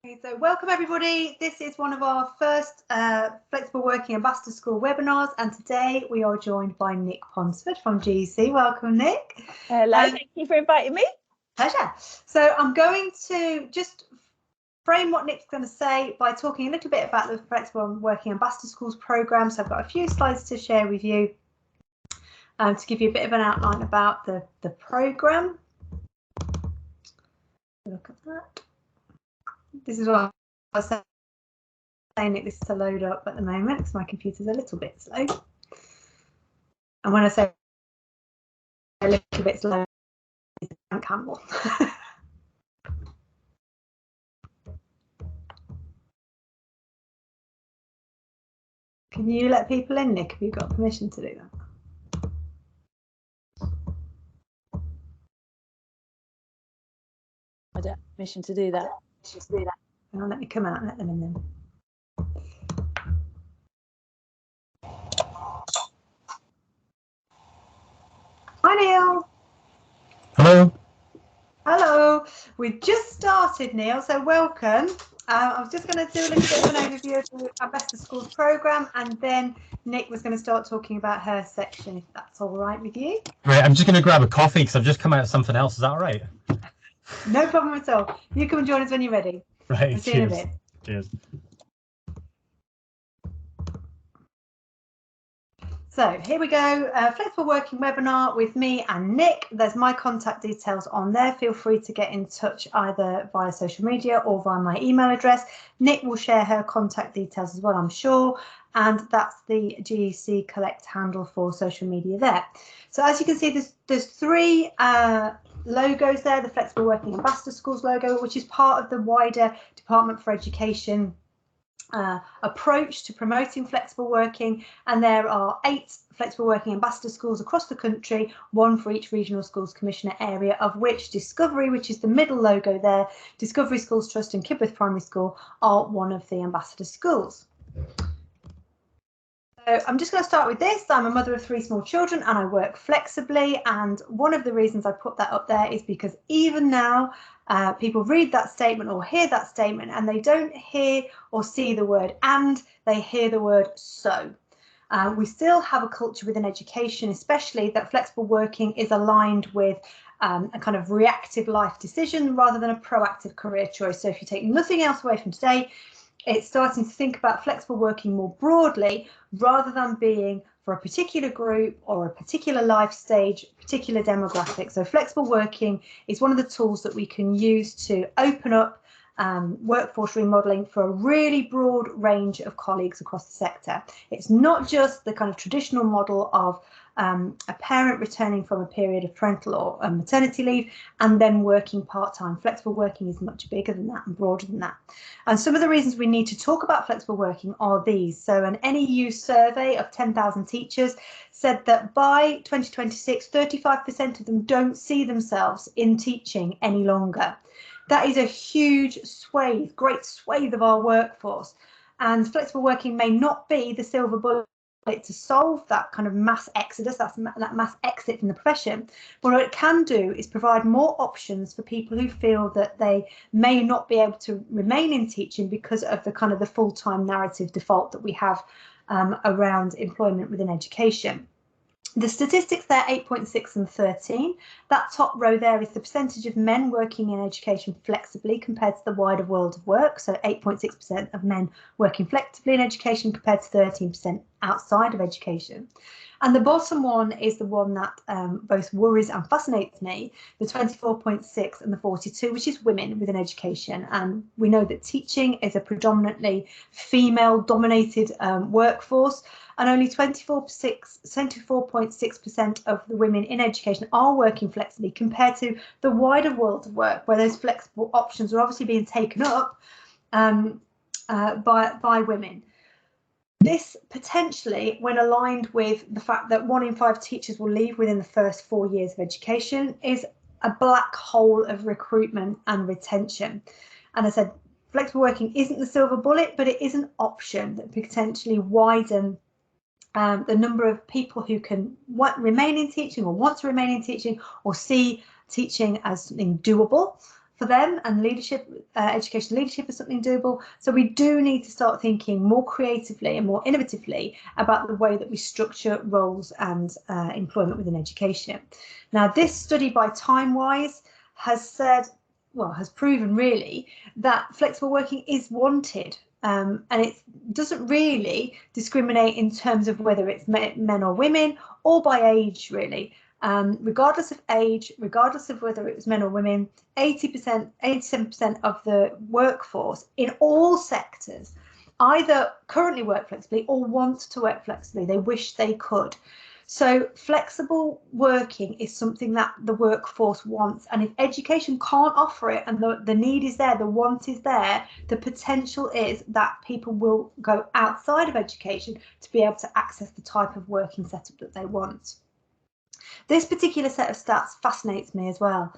Okay, so welcome everybody. This is one of our first Flexible Working Ambassador School webinars, and today we are joined by Nic Ponsford from GEC. Welcome, Nic. Hello, thank you for inviting me. Pleasure. So I'm going to just frame what Nic's going to say by talking a little bit about the Flexible Working Ambassador Schools programme. So I've got a few slides to share with you to give you a bit of an outline about the programme. Look at that. This is what I was saying, Nic, this is to load up at the moment because my computer's a little bit slow. And when I say a little bit slow, it's Dan Campbell. Can you let people in, Nic? Have you got permission to do that? I don't have permission to do that. Well, let me come out and let them in then. Hi, Neil. Hello. Hello. We just started, Neil, so welcome. I was just going to do a little bit of an overview of the Ambassador Schools programme, and then Nic was going to start talking about her section, if that's all right with you. Right, I'm just going to grab a coffee because I've just come out of something else. Is that all right? No problem at all. You come and join us when you're ready. Right, We'll see you in a bit. Cheers. So here we go, Flexible Working webinar with me and Nic. There's my contact details on there. Feel free to get in touch either via social media or via my email address. Nic will share her contact details as well, I'm sure. And that's the GEC Collect handle for social media there. So as you can see, there's three logos there, the Flexible Working Ambassador Schools logo, which is part of the wider Department for Education approach to promoting flexible working, and there are 8 flexible working ambassador schools across the country, 1 for each regional schools commissioner area, of which Discovery, which is the middle logo there, Discovery Schools Trust and Kidworth Primary School are one of the ambassador schools. So I'm just going to start with this. I'm a mother of 3 small children and I work flexibly, and one of the reasons I put that up there is because even now people read that statement or hear that statement and they don't hear or see the word and, they hear the word so. We still have a culture within education, especially that flexible working is aligned with a kind of reactive life decision rather than a proactive career choice. So if you take nothing else away from today, it's starting to think about flexible working more broadly rather than being for a particular group or a particular life stage, particular demographic. So flexible working is one of the tools that we can use to open up workforce remodelling for a really broad range of colleagues across the sector. It's not just the kind of traditional model of a parent returning from a period of parental or maternity leave and then working part-time. Flexible working is much bigger than that and broader than that. And some of the reasons we need to talk about flexible working are these. So an NEU survey of 10,000 teachers said that by 2026, 35% of them don't see themselves in teaching any longer. That is a huge swathe, great swathe of our workforce. And flexible working may not be the silver bullet to solve that kind of mass exodus, that mass exit from the profession, but what it can do is provide more options for people who feel that they may not be able to remain in teaching because of the kind of the full-time narrative default that we have around employment within education. The statistics there, 8.6 and 13. That top row there is the percentage of men working in education flexibly compared to the wider world of work. So 8.6% of men working flexibly in education compared to 13% outside of education. And the bottom one is the one that both worries and fascinates me, the 24.6 and the 42, which is women within education. And we know that teaching is a predominantly female-dominated workforce, and only 24.6% of the women in education are working flexibly compared to the wider world of work, where those flexible options are obviously being taken up by women. This potentially, when aligned with the fact that 1 in 5 teachers will leave within the first 4 years of education, is a black hole of recruitment and retention. And I said, flexible working isn't the silver bullet, but it is an option that potentially widen the number of people who can remain in teaching or want to remain in teaching or see teaching as something doable for them, and leadership, education leadership is something doable. So we do need to start thinking more creatively and more innovatively about the way that we structure roles and employment within education. Now, this study by TimeWise has said, well, has proven really that flexible working is wanted. And it doesn't really discriminate in terms of whether it's men or women, or by age, really. Regardless of age, regardless of whether it was men or women, 80%, 87% of the workforce in all sectors either currently work flexibly or want to work flexibly. They wish they could. So flexible working is something that the workforce wants, and if education can't offer it and the need is there, the want is there, the potential is that people will go outside of education to be able to access the type of working setup that they want. This particular set of stats fascinates me as well.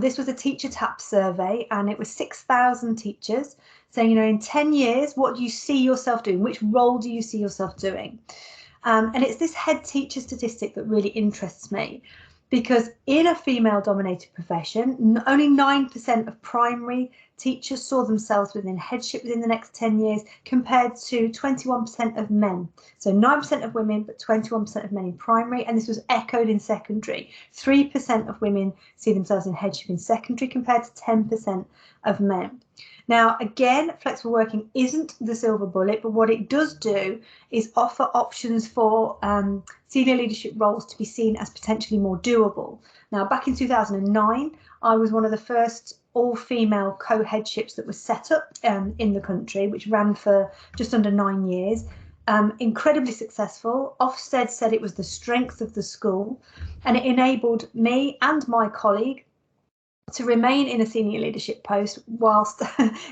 This was a teacher tap survey, and it was 6,000 teachers saying, you know, in 10 years, what do you see yourself doing? Which role do you see yourself doing? And it's this head teacher statistic that really interests me, because in a female dominated profession, only 9% of primary teachers saw themselves within headship within the next 10 years, compared to 21% of men. So 9% of women, but 21% of men in primary, and this was echoed in secondary. 3% of women see themselves in headship in secondary, compared to 10% of men. Now, again, flexible working isn't the silver bullet, but what it does do is offer options for senior leadership roles to be seen as potentially more doable. Now, back in 2009, I was one of the first all-female co-headships that was set up in the country, which ran for just under 9 years. Incredibly successful. Ofsted said it was the strength of the school, and it enabled me and my colleague to remain in a senior leadership post whilst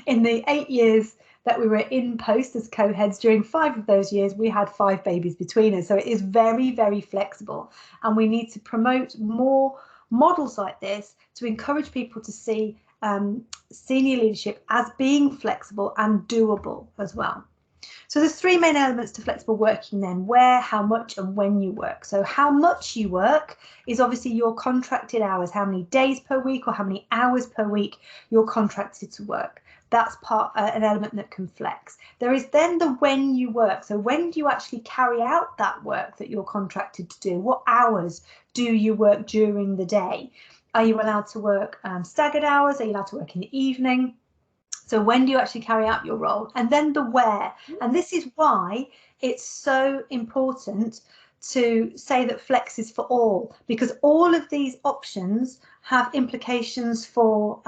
in the 8 years that we were in post as co-heads, during 5 of those years we had 5 babies between us. So it is very, very flexible, and we need to promote more models like this to encourage people to see senior leadership as being flexible and doable as well. So there's 3 main elements to flexible working then: where, how much, and when you work. So how much you work is obviously your contracted hours, how many days per week or how many hours per week you're contracted to work. That's an element that can flex. There is then the when you work. So when do you actually carry out that work that you're contracted to do? What hours do you work during the day? Are you allowed to work staggered hours? Are you allowed to work in the evening? So when do you actually carry out your role? And then the where. And this is why it's so important to say that flex is for all, because all of these options have implications for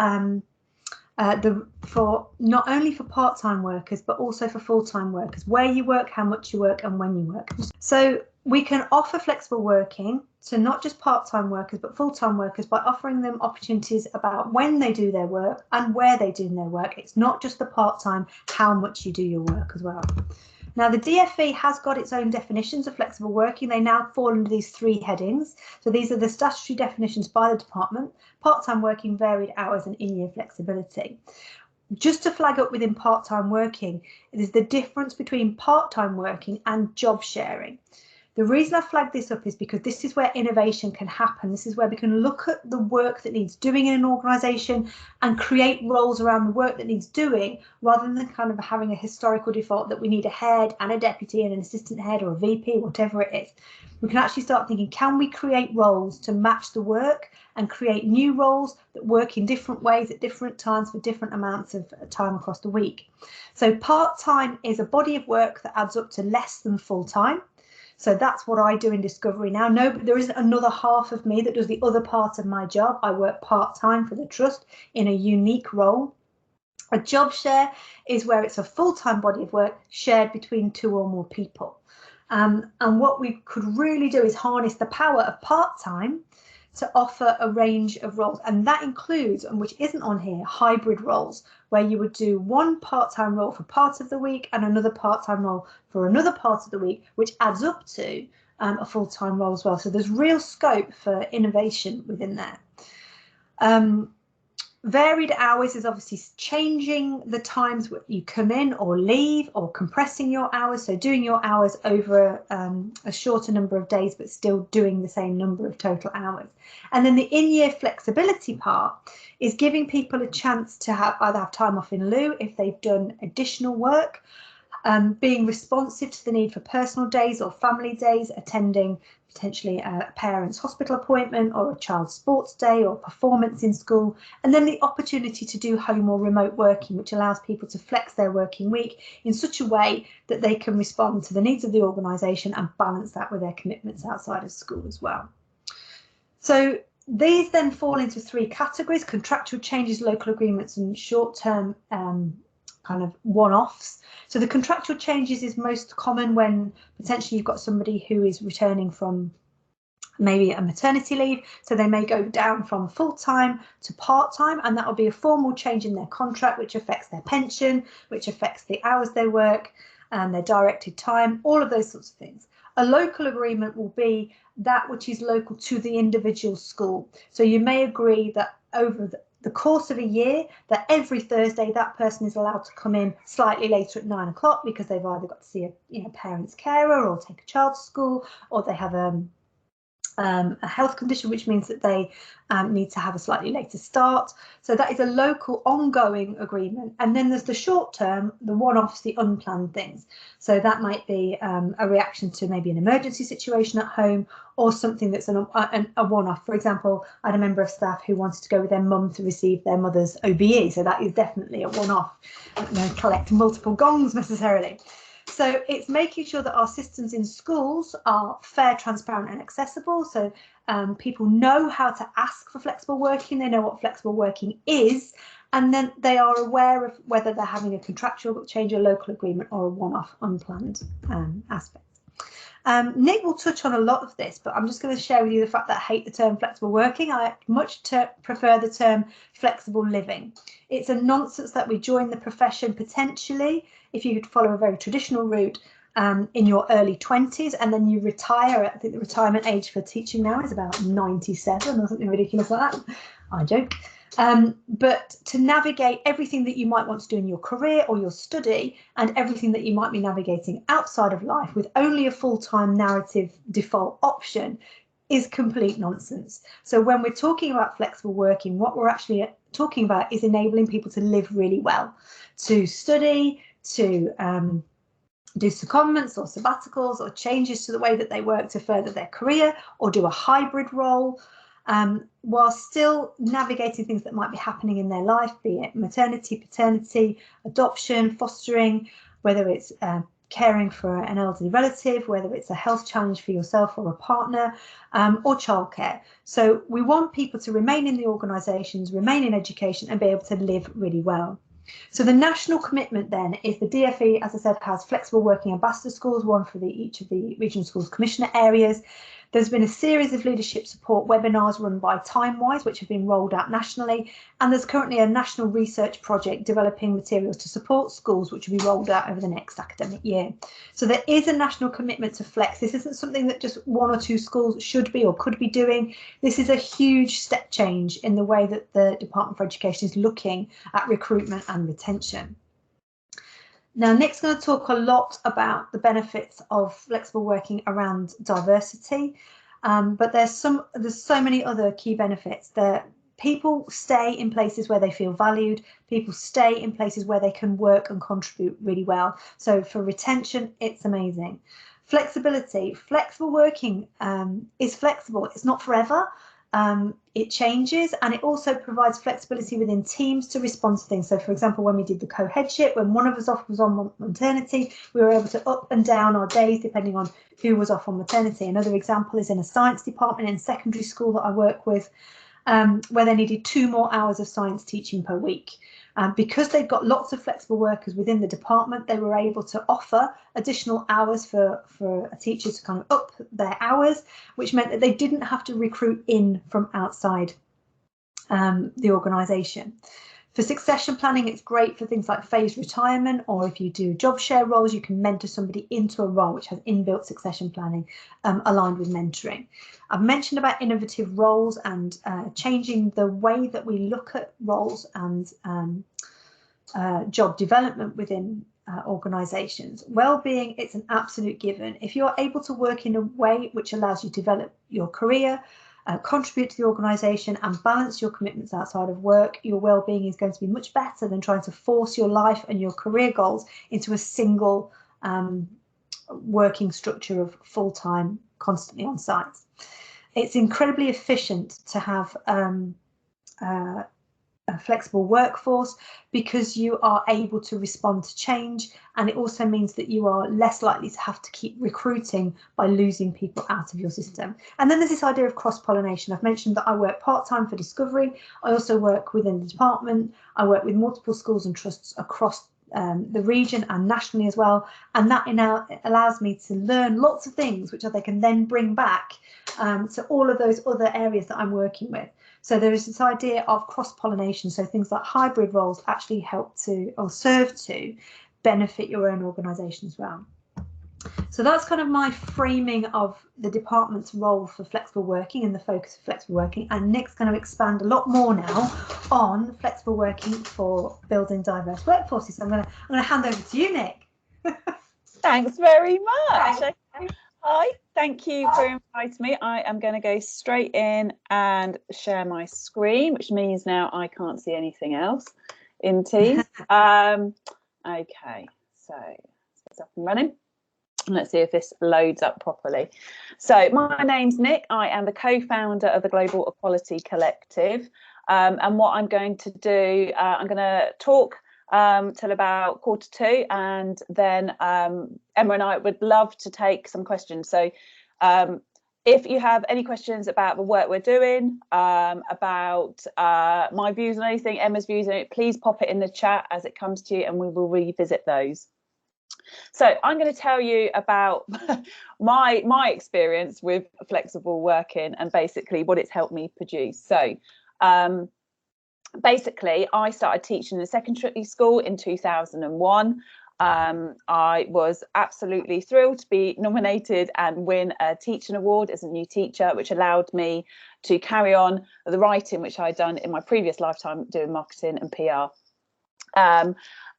not only for part-time workers, but also for full-time workers: where you work, how much you work, and when you work. So we can offer flexible working to not just part-time workers, but full-time workers by offering them opportunities about when they do their work and where they do their work. It's not just the part-time, how much you do your work as well. Now, the DfE has got its own definitions of flexible working. They now fall under these 3 headings. So these are the statutory definitions by the department: part-time working, varied hours, and in-year flexibility. Just to flag up within part-time working, it is the difference between part-time working and job sharing. The reason I flagged this up is because this is where innovation can happen. This is where we can look at the work that needs doing in an organisation and create roles around the work that needs doing, rather than kind of having a historical default that we need a head and a deputy and an assistant head or a VP, whatever it is. We can actually start thinking, can we create roles to match the work and create new roles that work in different ways at different times for different amounts of time across the week. So part-time is a body of work that adds up to less than full-time. So that's what I do in Discovery now. No, but there isn't another half of me that does the other part of my job. I work part-time for the trust in a unique role. A job share is where it's a full-time body of work shared between 2 or more people. And what we could really do is harness the power of part-time to offer a range of roles, and that includes, and which isn't on here, hybrid roles, where you would do one part-time role for part of the week and another part-time role for another part of the week, which adds up to a full-time role as well. So there's real scope for innovation within there. Varied hours is obviously changing the times you come in or leave, or compressing your hours, so doing your hours over a shorter number of days but still doing the same number of total hours. And then the in-year flexibility part is giving people a chance to either have time off in lieu if they've done additional work, being responsive to the need for personal days or family days, attending potentially a parent's hospital appointment or a child's sports day or performance in school, and then the opportunity to do home or remote working, which allows people to flex their working week in such a way that they can respond to the needs of the organisation and balance that with their commitments outside of school as well. So these then fall into three categories: contractual changes, local agreements, and short-term kind of one-offs. So the contractual changes is most common when potentially you've got somebody who is returning from maybe a maternity leave, so they may go down from full-time to part-time, and that will be a formal change in their contract which affects their pension, which affects the hours they work and their directed time, all of those sorts of things. A local agreement will be that which is local to the individual school. So you may agree that over the course of a year, that every Thursday that person is allowed to come in slightly later at 9 o'clock because they've either got to see a parent's carer or take a child to school, or they have a health condition which means that they need to have a slightly later start. So that is a local ongoing agreement. And then there's the short term, the one-offs, the unplanned things. So that might be a reaction to maybe an emergency situation at home, or something that's a one-off. For example, I had a member of staff who wanted to go with their mum to receive their mother's OBE. So that is definitely a one-off. I don't collect multiple gongs necessarily. So it's making sure that our systems in schools are fair, transparent and accessible. So people know how to ask for flexible working, they know what flexible working is, and then they are aware of whether they're having a contractual change, a local agreement or a one-off unplanned aspect. Nic will touch on a lot of this, but I'm just going to share with you the fact that I hate the term flexible working. I much prefer the term flexible living. It's a nonsense that we join the profession potentially if you could follow a very traditional route in your early 20s, and then you retire. I think the retirement age for teaching now is about 97 or something ridiculous like that. I joke. But to navigate everything that you might want to do in your career or your study, and everything that you might be navigating outside of life with only a full-time narrative default option is complete nonsense. So when we're talking about flexible working, what we're actually talking about is enabling people to live really well, to study, to do secondments or sabbaticals or changes to the way that they work to further their career, or do a hybrid role, while still navigating things that might be happening in their life, be it maternity, paternity, adoption, fostering, whether it's caring for an elderly relative, whether it's a health challenge for yourself or a partner, or childcare. So we want people to remain in the organisations, remain in education and be able to live really well. So the national commitment then is the DfE, as I said, has flexible working ambassador schools, one for each of the regional schools commissioner areas. There's been a series of leadership support webinars run by TimeWise, which have been rolled out nationally. And there's currently a national research project developing materials to support schools, which will be rolled out over the next academic year. So there is a national commitment to flex. This isn't something that just one or two schools should be or could be doing. This is a huge step change in the way that the Department for Education is looking at recruitment and retention. Now, Nic's going to talk a lot about the benefits of flexible working around diversity, but there's so many other key benefits. That people stay in places where they feel valued, people stay in places where they can work and contribute really well. So for retention, it's amazing. Flexibility, flexible working is flexible, it's not forever. It changes, and it also provides flexibility within teams to respond to things. So, for example, when we did the co-headship, when one of us was on maternity, we were able to up and down our days depending on who was off on maternity. Another example is in a science department in secondary school that I work with, where they needed 2 more hours of science teaching per week. Because they've got lots of flexible workers within the department, they were able to offer additional hours for a teacher to kind of up their hours, which meant that they didn't have to recruit in from outside the organisation. For succession planning, it's great for things like phased retirement, or if you do job share roles, you can mentor somebody into a role which has inbuilt succession planning aligned with mentoring. I've mentioned about innovative roles and changing the way that we look at roles and job development within organisations. Well-being, it's an absolute given. If you're able to work in a way which allows you to develop your career, contribute to the organisation and balance your commitments outside of work, your well-being is going to be much better than trying to force your life and your career goals into a single working structure of full-time, constantly on site. It's incredibly efficient to have a flexible workforce because you are able to respond to change, and it also means that you are less likely to have to keep recruiting by losing people out of your system. And then there's this idea of cross-pollination. I've mentioned that I work part-time for Discovery. I also work within the department. I work with multiple schools and trusts across the region and nationally as well, and that allows me to learn lots of things which they can then bring back to all of those other areas that I'm working with. So there is this idea of cross-pollination, so things like hybrid roles actually help to, or serve to, benefit your own organisation as well. So that's kind of my framing of the department's role for flexible working and the focus of flexible working, and Nic's going to expand a lot more now on flexible working for building diverse workforces. So I'm going to hand over to you, Nic. Thanks very much. Okay. Hi, thank you for inviting me. I am going to go straight in and share my screen, which means now I can't see anything else in Teams. Okay, so it's up and running. Let's see if this loads up properly. So my name's Nic. I am the co-founder of the Global Equality Collective. And what I'm going to do, I'm going to talk till about 1:45, and then Emma and I would love to take some questions. So if you have any questions about the work we're doing, about my views on anything, Emma's views on it, please pop it in the chat as it comes to you, and we will revisit those. So I'm going to tell you about my experience with flexible working and basically what it's helped me produce. So basically, I started teaching in a secondary school in 2001. I was absolutely thrilled to be nominated and win a teaching award as a new teacher, which allowed me to carry on the writing which I'd done in my previous lifetime doing marketing and PR.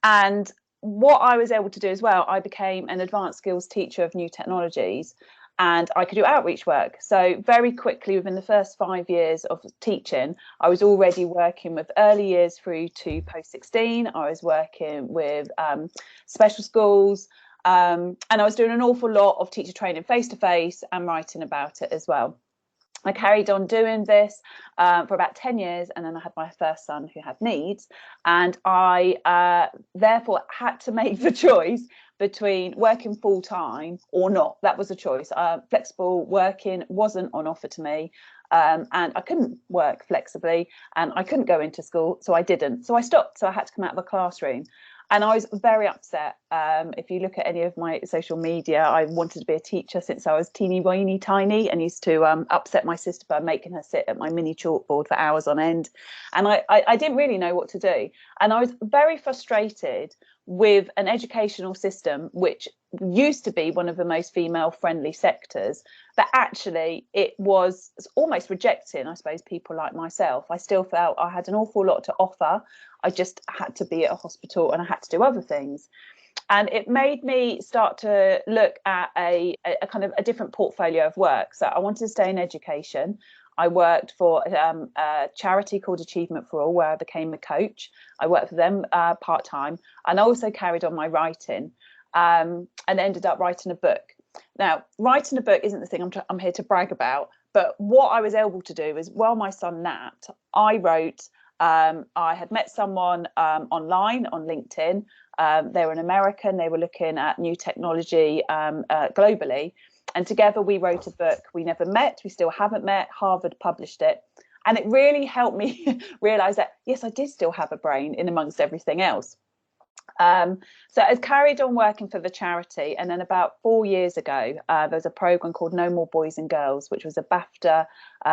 And what I was able to do as well, I became an advanced skills teacher of new technologies, and I could do outreach work. So very quickly, within the first 5 years of teaching, I was already working with early years through to post-16. I was working with special schools, and I was doing an awful lot of teacher training face-to-face and writing about it as well. I carried on doing this for about 10 years, and then I had my first son who had needs, and I therefore had to make the choice between working full-time or not. That was a choice. Flexible working wasn't on offer to me, and I couldn't work flexibly, and I couldn't go into school, so I didn't. So I stopped. So I had to come out of the classroom. And I was very upset. If you look at any of my social media, I wanted to be a teacher since I was teeny weeny tiny, and used to upset my sister by making her sit at my mini chalkboard for hours on end. And I didn't really know what to do. And I was very frustrated with an educational system which used to be one of the most female friendly sectors, but actually it was almost rejecting, I suppose, people like myself. I still felt I had an awful lot to offer. I just had to be at a hospital and I had to do other things. And it made me start to look at a kind of a different portfolio of work. So I wanted to stay in education. I worked for a charity called Achievement for All, where I became a coach. I worked for them part-time, and I also carried on my writing, and ended up writing a book. Now, writing a book isn't the thing I'm here to brag about, but what I was able to do is, while my son napped, I wrote. I had met someone online on LinkedIn. They were an American. They were looking at new technology globally. And together we wrote a book. We never met. We still haven't met. Harvard published it. And it really helped me realize that, yes, I did still have a brain in amongst everything else. So I carried on working for the charity, and then about 4 years ago, there was a programme called No More Boys and Girls, which was a BAFTA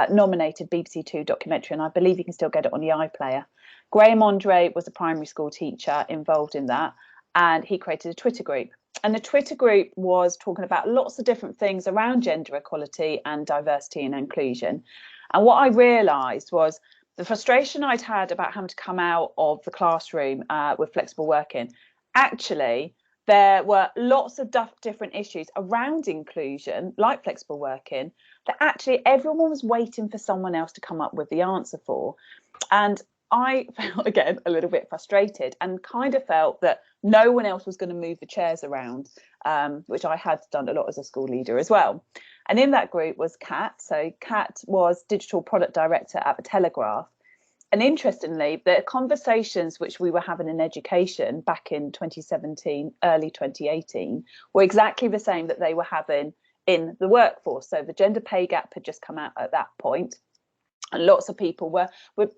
nominated BBC Two documentary, and I believe you can still get it on the iPlayer. Graham Andre was a primary school teacher involved in that, and he created a Twitter group. And the Twitter group was talking about lots of different things around gender equality and diversity and inclusion. And what I realised was the frustration I'd had about having to come out of the classroom with flexible working. Actually, there were lots of different issues around inclusion, like flexible working, that actually everyone was waiting for someone else to come up with the answer for. And I felt, again, a little bit frustrated and kind of felt that no one else was going to move the chairs around, which I had done a lot as a school leader as well. And in that group was Kat. So Kat was Digital Product Director at the Telegraph. And interestingly, the conversations which we were having in education back in 2017, early 2018, were exactly the same that they were having in the workforce. So the gender pay gap had just come out at that point. And lots of people were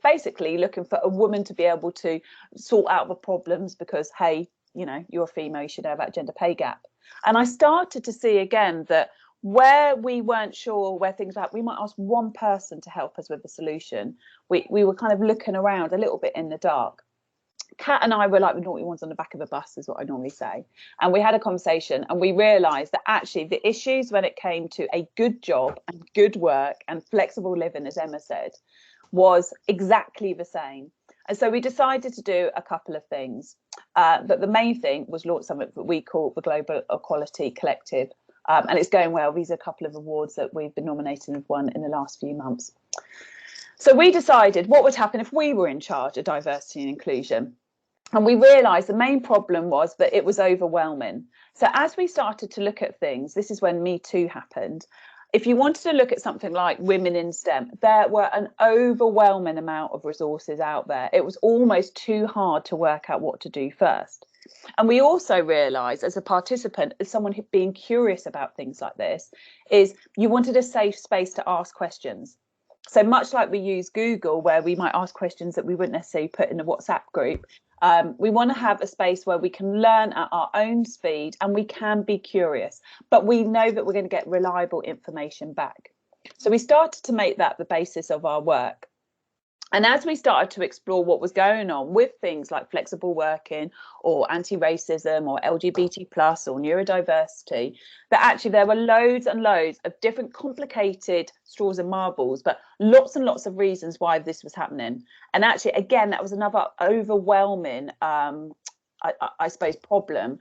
basically looking for a woman to be able to sort out the problems because, hey, you know, you're a female, you should know about gender pay gap. And I started to see again that where we weren't sure where things were at, we might ask one person to help us with the solution. We were kind of looking around a little bit in the dark. Kat and I were like the naughty ones on the back of a bus, is what I normally say. And we had a conversation and we realised that actually the issues when it came to a good job and good work and flexible living, as Emma said, was exactly the same. And so we decided to do a couple of things. But the main thing was launch something that we call the Global Equality Collective. And it's going well. These are a couple of awards that we've been nominated and won in the last few months. So we decided what would happen if we were in charge of diversity and inclusion. And we realised the main problem was that it was overwhelming. So as we started to look at things, this is when Me Too happened. If you wanted to look at something like women in STEM, there were an overwhelming amount of resources out there. It was almost too hard to work out what to do first. And we also realised as a participant, as someone being curious about things like this, is you wanted a safe space to ask questions. So much like we use Google, where we might ask questions that we wouldn't necessarily put in a WhatsApp group, we want to have a space where we can learn at our own speed and we can be curious, but we know that we're going to get reliable information back. So we started to make that the basis of our work. And as we started to explore what was going on with things like flexible working or anti-racism or LGBT plus or neurodiversity, that actually there were loads and loads of different complicated straws and marbles, but lots and lots of reasons why this was happening. And actually, again, that was another overwhelming, I suppose, problem.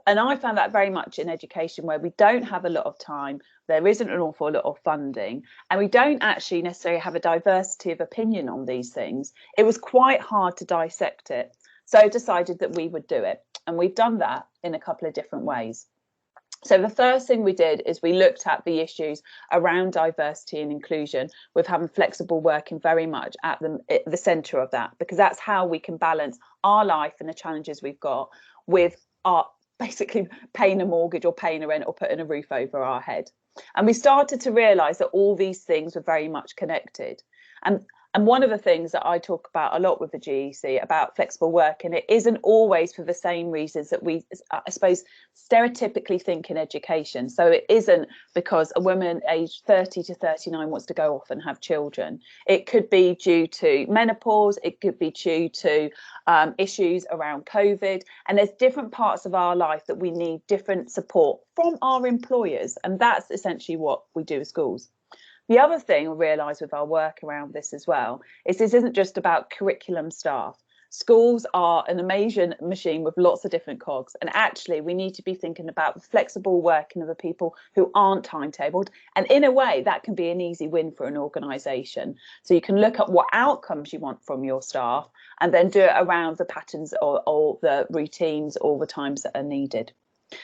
And I found that very much in education, where we don't have a lot of time, there isn't an awful lot of funding, and we don't actually necessarily have a diversity of opinion on these things. It was quite hard to dissect it. So I decided that we would do it. And we've done that in a couple of different ways. So the first thing we did is we looked at the issues around diversity and inclusion, with having flexible working very much at the centre of that, because that's how we can balance our life and the challenges we've got with our basically paying a mortgage or paying a rent or putting a roof over our head. And we started to realise that all these things were very much connected. And one of the things that I talk about a lot with the GEC about flexible work, and it isn't always for the same reasons that we, I suppose, stereotypically think in education. So it isn't because a woman aged 30 to 39 wants to go off and have children. It could be due to menopause. It could be due to issues around COVID. And there's different parts of our life that we need different support from our employers. And that's essentially what we do as schools. The other thing we realise with our work around this as well is this isn't just about curriculum staff. Schools are an amazing machine with lots of different cogs, and actually we need to be thinking about the flexible working of the people who aren't timetabled, and in a way that can be an easy win for an organisation. So you can look at what outcomes you want from your staff and then do it around the patterns or the routines or the times that are needed.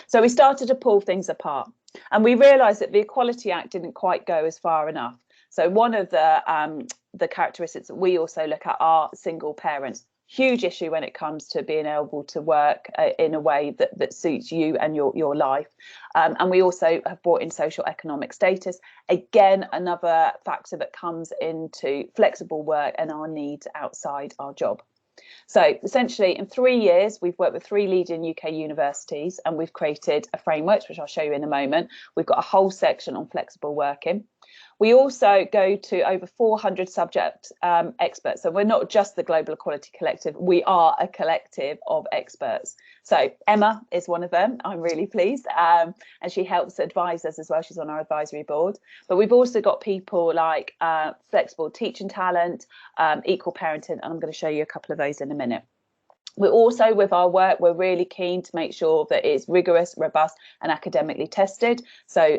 So we started to pull things apart, and we realised that the Equality Act didn't quite go as far enough. So one of the characteristics that we also look at are single parents. Huge issue when it comes to being able to work in a way that suits you and your life. And we also have brought in social economic status. Again, another factor that comes into flexible work and our needs outside our job. So essentially in 3 years, we've worked with 3 leading UK universities, and we've created a framework, which I'll show you in a moment. We've got a whole section on flexible working. We also go to over 400 subject experts. So we're not just the Global Equality Collective, we are a collective of experts. So Emma is one of them, I'm really pleased, and she helps advise us as well. She's on our advisory board. But we've also got people like flexible teaching talent, equal parenting, and I'm going to show you a couple of those in a minute. We're also, with our work, we're really keen to make sure that it's rigorous, robust and academically tested. So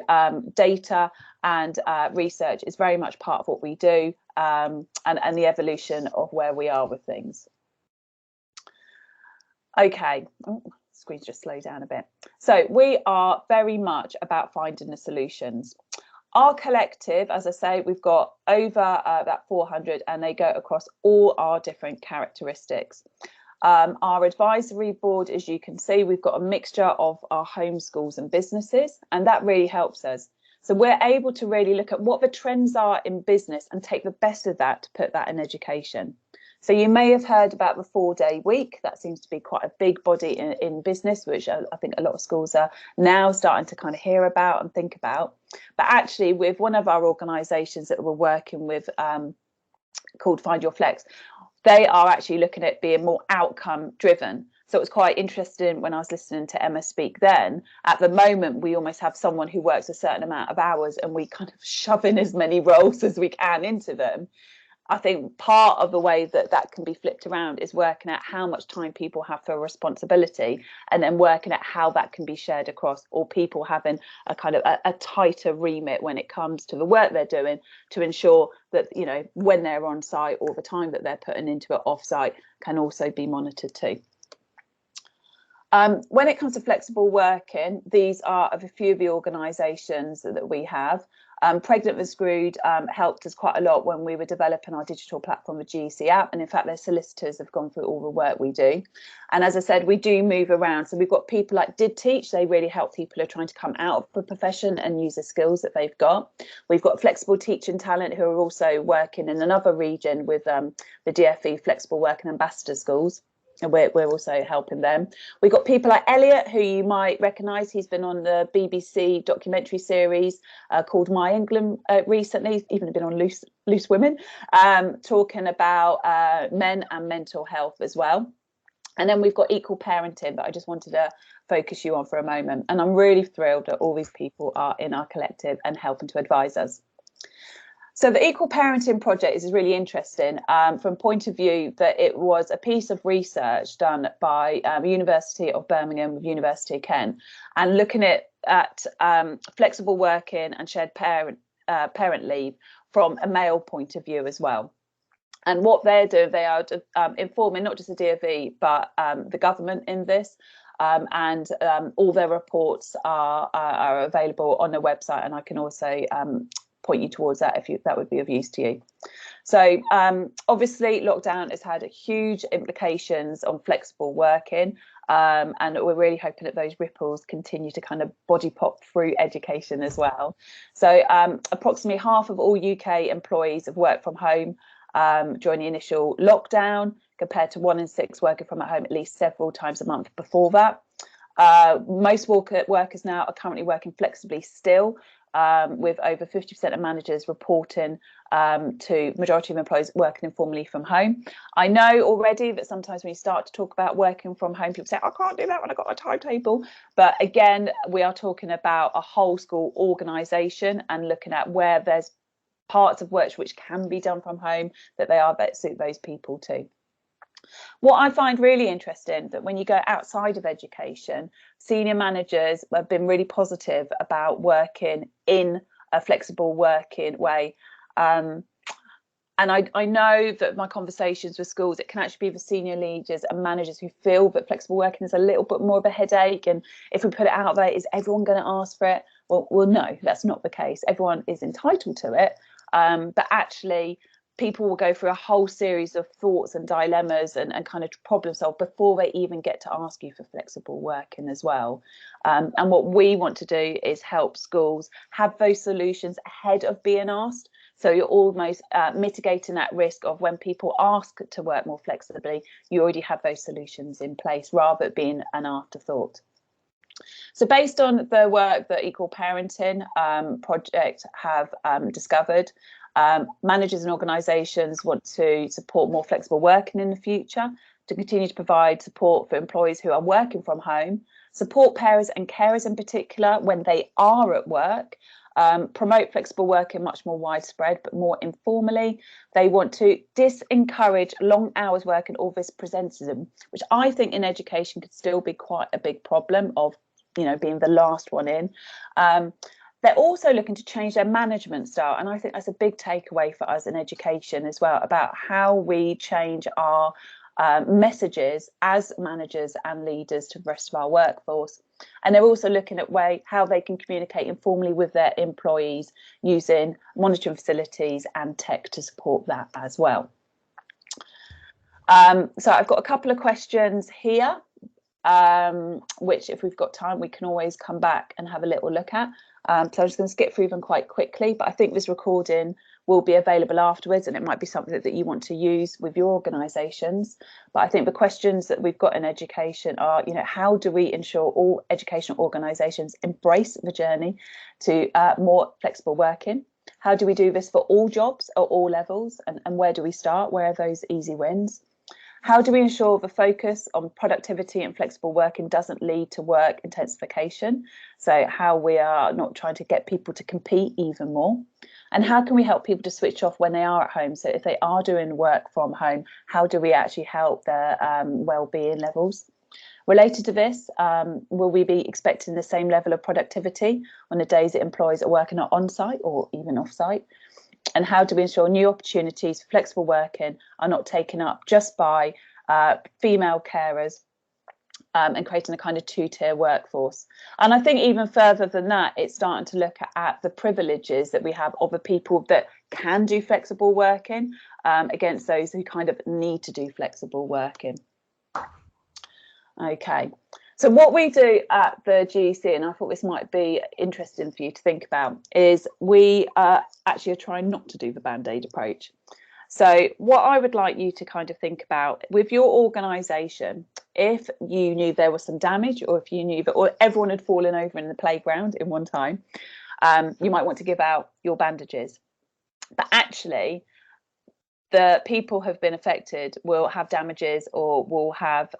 data and research is very much part of what we do, and the evolution of where we are with things. Okay, screen's just slow down a bit. So we are very much about finding the solutions. Our collective, as I say, we've got over about 400, and they go across all our different characteristics. Our advisory board, as you can see, we've got a mixture of our home schools and businesses, and that really helps us. So we're able to really look at what the trends are in business and take the best of that to put that in education. So you may have heard about the 4-day week. That seems to be quite a big body in business, which I think a lot of schools are now starting to kind of hear about and think about. But actually, with one of our organisations that we're working with called Find Your Flex, they are actually looking at being more outcome driven. So it was quite interesting when I was listening to Emma speak then. At the moment, we almost have someone who works a certain amount of hours and we kind of shove in as many roles as we can into them. I think part of the way that that can be flipped around is working out how much time people have for responsibility, and then working out how that can be shared across, or people having a kind of a tighter remit when it comes to the work they're doing, to ensure that, you know, when they're on site, or the time that they're putting into it off site can also be monitored too. When it comes to flexible working, these are of a few of the organisations that we have. Pregnant and Screwed helped us quite a lot when we were developing our digital platform, the GEC App, and in fact their solicitors have gone through all the work we do. And as I said, we do move around, so we've got people like Did Teach. They really help people who are trying to come out of the profession and use the skills that they've got. We've got flexible teaching talent who are also working in another region with the DfE Flexible Working Ambassador Schools, and we're also helping them. We've got people like Elliot, who you might recognise. He's been on the BBC documentary series called My England recently. He's even been on Loose Women, talking about men and mental health as well. And then we've got equal parenting that I just wanted to focus you on for a moment. And I'm really thrilled that all these people are in our collective and helping to advise us. So the Equal Parenting Project is really interesting from point of view that it was a piece of research done by the University of Birmingham with University of Kent, and looking at flexible working and shared parent leave from a male point of view as well. And what they're doing, they are informing not just the DfE but the government in this. And all their reports are available on their website, and I can also point you towards that if that would be of use to you. So obviously lockdown has had huge implications on flexible working, and we're really hoping that those ripples continue to kind of body pop through education as well. So approximately half of all UK employees have worked from home during the initial lockdown, compared to 1 in 6 working from at home at least several times a month before that. Most workers now are currently working flexibly still, with over 50% of managers reporting to majority of employees working informally from home. I know already that sometimes when you start to talk about working from home, people say, I can't do that when I've got a timetable. But again, we are talking about a whole school organisation and looking at where there's parts of work which can be done from home, that they are that suit those people too. What I find really interesting, that when you go outside of education, senior managers have been really positive about working in a flexible working way. And I know that my conversations with schools, it can actually be the senior leaders and managers who feel that flexible working is a little bit more of a headache. And if we put it out there, is everyone going to ask for it? Well, no, that's not the case. Everyone is entitled to it. But actually, people will go through a whole series of thoughts and dilemmas and kind of problem solve before they even get to ask you for flexible working as well. And what we want to do is help schools have those solutions ahead of being asked. So you're almost mitigating that risk of when people ask to work more flexibly, you already have those solutions in place rather than being an afterthought. So based on the work that Equal Parenting Project have discovered, managers and organisations want to support more flexible working in the future, to continue to provide support for employees who are working from home, support parents and carers in particular when they are at work, promote flexible working much more widespread but more informally. They want to disencourage long hours working or this presentism, which I think in education could still be quite a big problem of, you know, being the last one in. They're also looking to change their management style, and I think that's a big takeaway for us in education as well, about how we change our messages as managers and leaders to the rest of our workforce. And they're also looking at how they can communicate informally with their employees using monitoring facilities and tech to support that as well. So I've got a couple of questions here, which if we've got time we can always come back and have a little look at. So I'm just going to skip through them quite quickly, but I think this recording will be available afterwards, and it might be something that you want to use with your organisations. But I think the questions that we've got in education are, you know, how do we ensure all educational organisations embrace the journey to more flexible working? How do we do this for all jobs at all levels, and where do we start? Where are those easy wins? How do we ensure the focus on productivity and flexible working doesn't lead to work intensification? So how we are not trying to get people to compete even more. And how can we help people to switch off when they are at home? So if they are doing work from home, how do we actually help their well-being levels? Related to this, will we be expecting the same level of productivity on the days that employees are working on-site or even off-site? And how do we ensure new opportunities for flexible working are not taken up just by female carers and creating a kind of two-tier workforce? And I think even further than that, it's starting to look at the privileges that we have of the people that can do flexible working against those who kind of need to do flexible working. Okay. So what we do at the GEC, and I thought this might be interesting for you to think about, is we actually are trying not to do the Band-Aid approach. So what I would like you to kind of think about with your organisation, if you knew there was some damage, or if you knew that everyone had fallen over in the playground in one time, you might want to give out your bandages. But actually, the people who have been affected will have damages or will have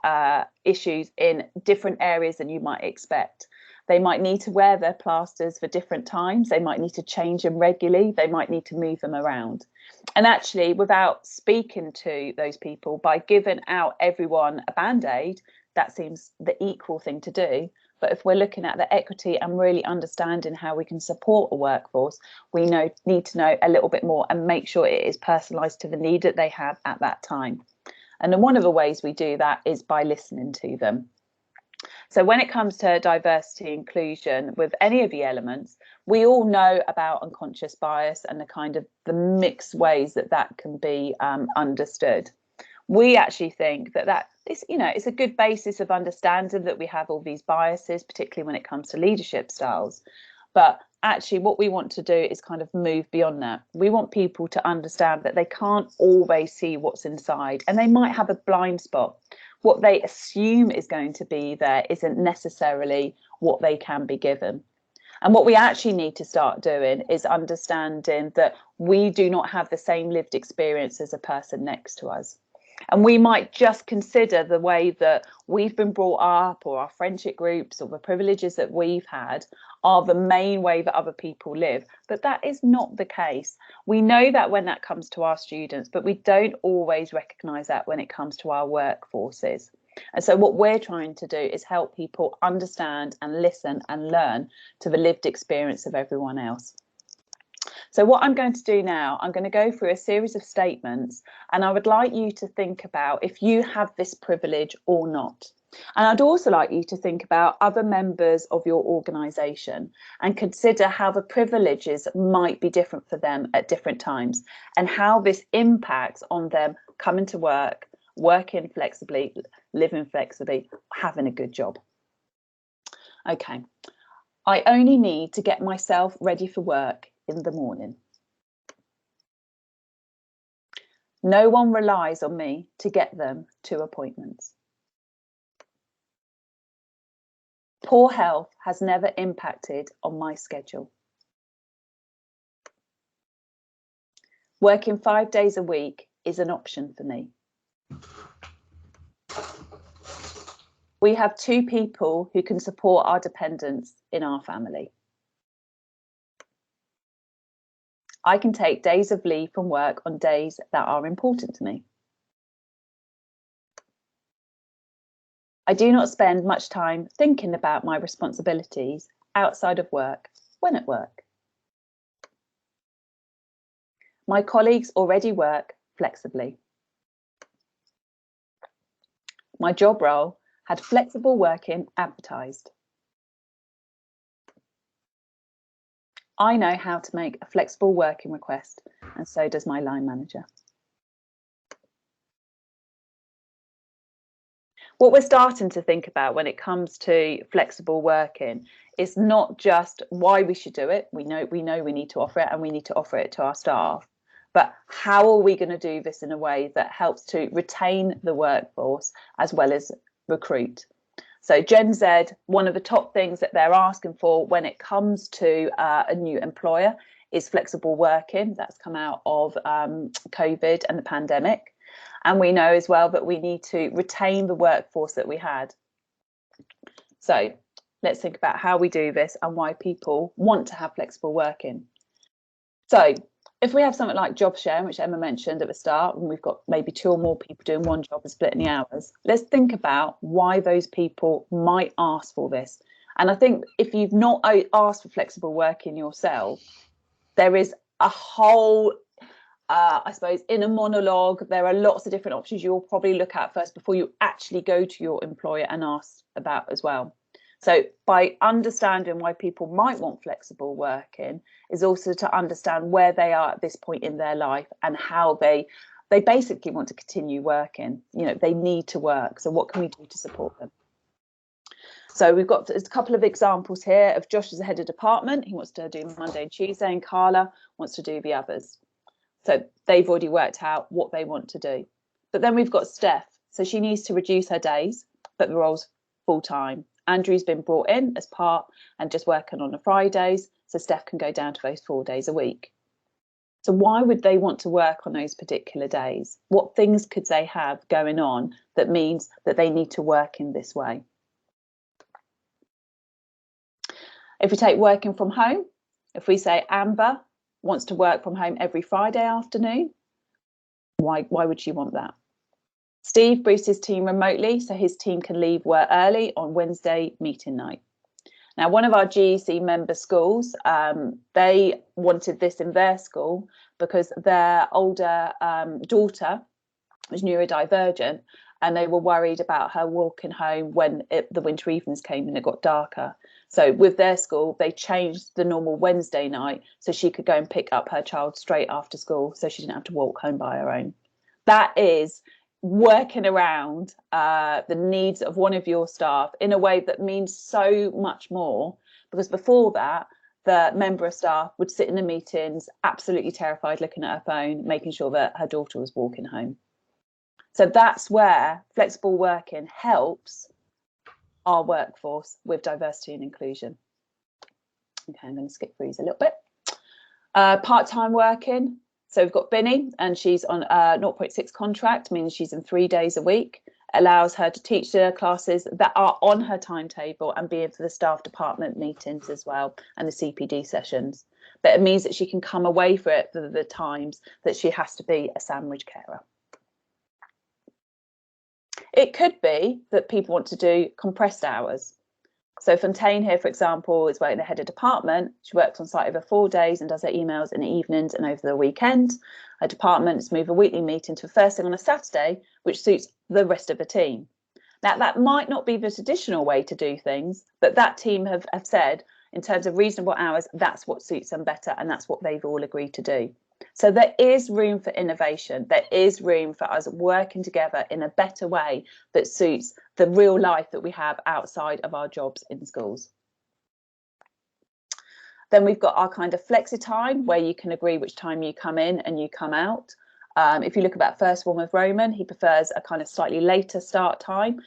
issues in different areas than you might expect. They might need to wear their plasters for different times. They might need to change them regularly. They might need to move them around. And actually, without speaking to those people, by giving out everyone a Band-Aid, that seems the equal thing to do. But if we're looking at the equity and really understanding how we can support a workforce, we need to know a little bit more and make sure it is personalised to the need that they have at that time. And then one of the ways we do that is by listening to them. So when it comes to diversity inclusion with any of the elements, we all know about unconscious bias and the mixed ways that can be understood. We actually think that it's a good basis of understanding that we have all these biases, particularly when it comes to leadership styles. But actually what we want to do is kind of move beyond that. We want people to understand that they can't always see what's inside, and they might have a blind spot. What they assume is going to be there isn't necessarily what they can be given. And what we actually need to start doing is understanding that we do not have the same lived experience as a person next to us. And we might just consider the way that we've been brought up, or our friendship groups, or the privileges that we've had are the main way that other people live. But that is not the case. We know that when that comes to our students, but we don't always recognise that when it comes to our workforces. And so what we're trying to do is help people understand and listen and learn to the lived experience of everyone else. So what I'm going to do now, I'm going to go through a series of statements, and I would like you to think about if you have this privilege or not. And I'd also like you to think about other members of your organisation and consider how the privileges might be different for them at different times, and how this impacts on them coming to work, working flexibly, living flexibly, having a good job. Okay, I only need to get myself ready for work in the morning. No one relies on me to get them to appointments. Poor health has never impacted on my schedule. Working 5 days a week is an option for me. We have 2 people who can support our dependents in our family. I can take days of leave from work on days that are important to me. I do not spend much time thinking about my responsibilities outside of work when at work. My colleagues already work flexibly. My job role had flexible working advertised. I know how to make a flexible working request, and so does my line manager. What we're starting to think about when it comes to flexible working is not just why we should do it. We know we need to offer it, and we need to offer it to our staff. But how are we going to do this in a way that helps to retain the workforce as well as recruit? So Gen Z, one of the top things that they're asking for when it comes to a new employer is flexible working. That's come out of COVID and the pandemic. And we know as well that we need to retain the workforce that we had. So let's think about how we do this and why people want to have flexible working. So if we have something like job sharing, which Emma mentioned at the start, and we've got maybe 2 or more people doing one job and splitting the hours, let's think about why those people might ask for this. And I think if you've not asked for flexible working yourself, there is a whole, I suppose, inner monologue. There are lots of different options you'll probably look at first before you actually go to your employer and ask about as well. So by understanding why people might want flexible working is also to understand where they are at this point in their life and how they basically want to continue working. You know, they need to work. So what can we do to support them? So we've got a couple of examples here of Josh as a head of department. He wants to do Monday and Tuesday, and Carla wants to do the others. So they've already worked out what they want to do. But then we've got Steph. So she needs to reduce her days, but the role's full time. Andrew's been brought in as part and just working on the Fridays, so Steph can go down to those 4 days a week. So why would they want to work on those particular days? What things could they have going on that means that they need to work in this way? If we take working from home, if we say Amber wants to work from home every Friday afternoon, why would she want that? Steve briefs his team remotely so his team can leave work early on Wednesday meeting night. Now, one of our GEC member schools, they wanted this in their school because their older daughter was neurodivergent, and they were worried about her walking home when the winter evenings came and it got darker. So with their school, they changed the normal Wednesday night so she could go and pick up her child straight after school so she didn't have to walk home by her own. That is working around the needs of one of your staff in a way that means so much more, because before that, the member of staff would sit in the meetings absolutely terrified, looking at her phone, making sure that her daughter was walking home. So that's where flexible working helps our workforce with diversity and inclusion. Okay, I'm going to skip through these a little bit. Part-time working. So we've got Binny, and she's on a 0.6 contract, meaning she's in 3 days a week. It allows her to teach the classes that are on her timetable and be in for the staff department meetings as well, and the CPD sessions. But it means that she can come away for it for the times that she has to be a sandwich carer. It could be that people want to do compressed hours. So Fontaine here, for example, is working the head of department. She works on site over 4 days and does her emails in the evenings and over the weekend. Her departments move a weekly meeting to first thing on a Saturday, which suits the rest of the team. Now, that might not be the traditional way to do things, but that team have said, in terms of reasonable hours, that's what suits them better, and that's what they've all agreed to do. So there is room for innovation. There is room for us working together in a better way that suits the real life that we have outside of our jobs in schools. Then we've got our kind of flexi time, where you can agree which time you come in and you come out. If you look at that first one with Roman, he prefers a kind of slightly later start time,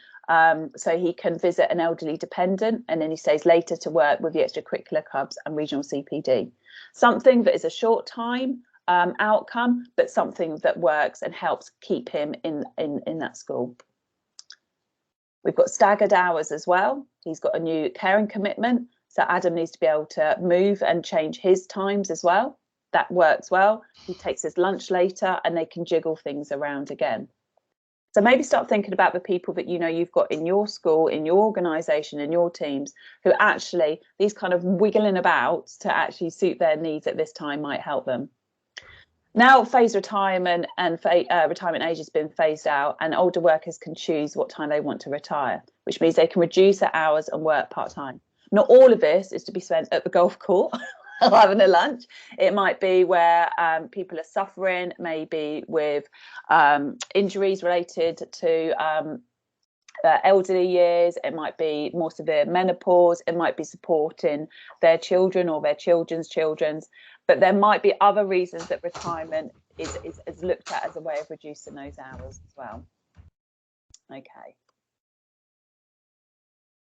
so he can visit an elderly dependent, and then he stays later to work with the extracurricular clubs and regional CPD. Something that is a short time outcome, but something that works and helps keep him in that school. We've got staggered hours as well. He's got a new caring commitment, so Adam needs to be able to move and change his times as well. That works well. He takes his lunch later, and they can jiggle things around again. So maybe start thinking about the people that you know you've got in your school, in your organisation, in your teams, who actually these kind of wiggling about to actually suit their needs at this time might help them. Now phased retirement and retirement age has been phased out, and older workers can choose what time they want to retire, which means they can reduce their hours and work part-time. Not all of this is to be spent at the golf court or having a lunch. It might be where people are suffering, maybe with injuries related to elderly years. It might be more severe menopause. It might be supporting their children or their children's children's. But there might be other reasons that retirement is looked at as a way of reducing those hours as well. Okay.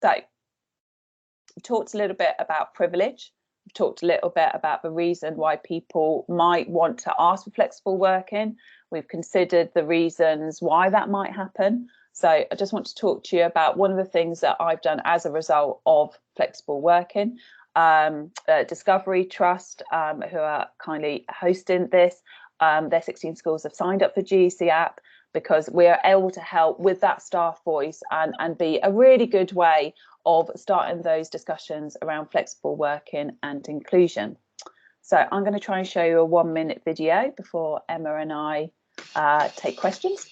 So we talked a little bit about privilege. We've talked a little bit about the reason why people might want to ask for flexible working. We've considered the reasons why that might happen. So I just want to talk to you about one of the things that I've done as a result of flexible working. Discovery Trust, who are kindly hosting this, their 16 schools have signed up for GEC App because we are able to help with that staff voice and be a really good way of starting those discussions around flexible working and inclusion. So I'm going to try and show you a 1-minute video before Emma and I take questions.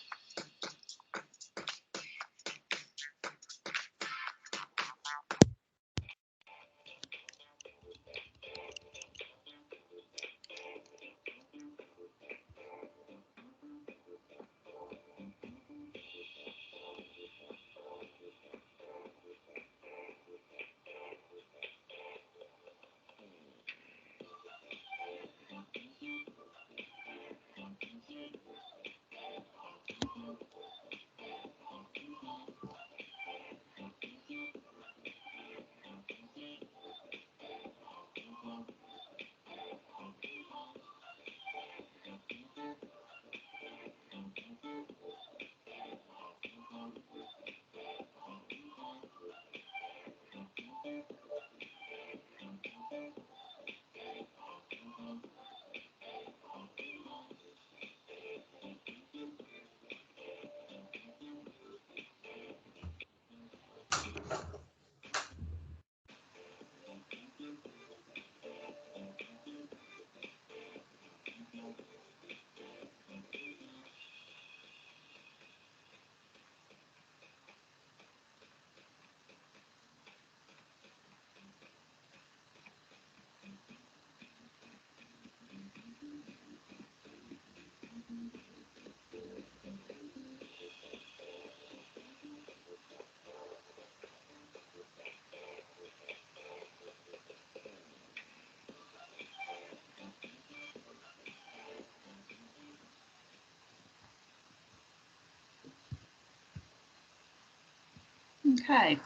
Okay,